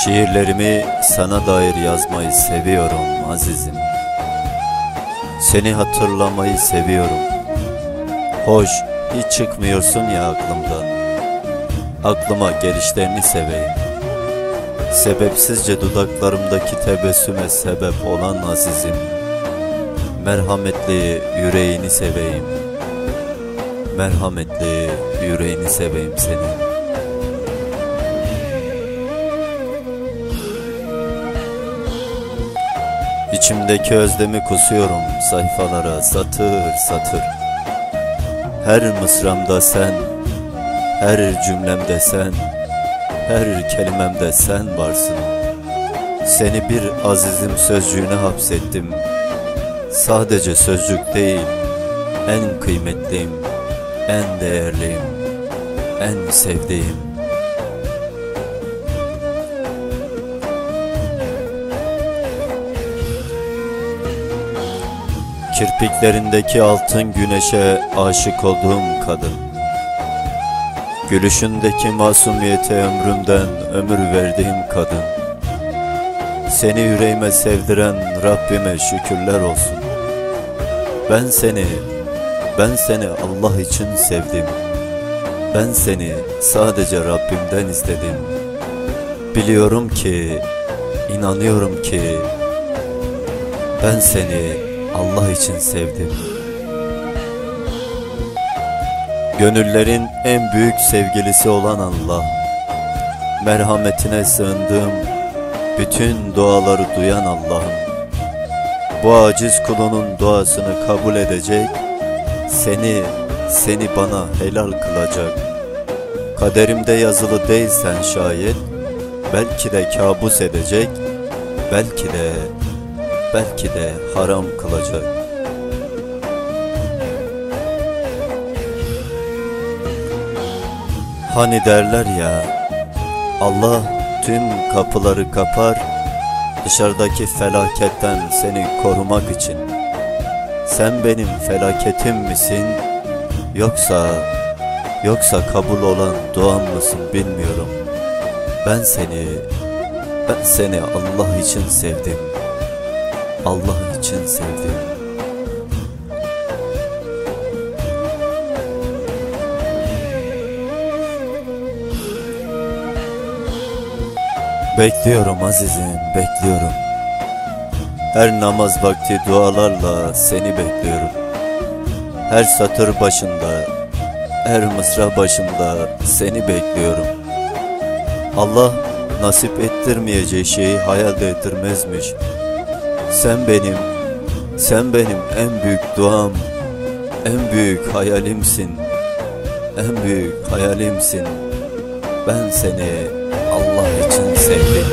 Şiirlerimi sana dair yazmayı seviyorum azizim. Seni hatırlamayı seviyorum. Hoş, hiç çıkmıyorsun ya aklımdan. Aklıma gelişlerini seveyim. Sebepsizce dudaklarımdaki tebessüme sebep olan azizim. Merhametli yüreğini seveyim. Merhametli yüreğini seveyim senin. İçimdeki özlemi kusuyorum sayfalara satır satır. Her mısramda sen, her cümlemde sen, her kelimemde sen varsın. Seni bir azizim sözcüğüne hapsettim. Sadece sözcük değil, en kıymetliyim, en değerliyim, en sevdiğim. Kirpiklerindeki altın güneşe aşık olduğum kadın. Gülüşündeki masumiyete ömrümden ömür verdiğim kadın. Seni yüreğime sevdiren Rabbime şükürler olsun. Ben seni Allah için sevdim. Ben seni sadece Rabbimden istedim. Biliyorum ki, inanıyorum ki ben seni Allah için sevdim. Gönüllerin en büyük sevgilisi olan Allah, merhametine sığındığım bütün duaları duyan Allah'ım, bu aciz kulunun duasını kabul edecek, seni bana helal kılacak. Kaderimde yazılı değilsen şayet, belki de kabus edecek, belki de haram kılacak. Hani derler ya, Allah tüm kapıları kapar, dışarıdaki felaketten seni korumak için. Sen benim felaketim misin, yoksa kabul olan duam mısın bilmiyorum. Ben seni Allah için sevdim. Allah için sevdim. Bekliyorum azizim, bekliyorum. Her namaz vakti dualarla seni bekliyorum. Her satır başında, her mısra başında seni bekliyorum. Allah nasip ettirmeyeceği şeyi hayal ettirmezmiş. Sen benim en büyük duam, en büyük hayalimsin, en büyük hayalimsin. Ben seni Allah için sevdim.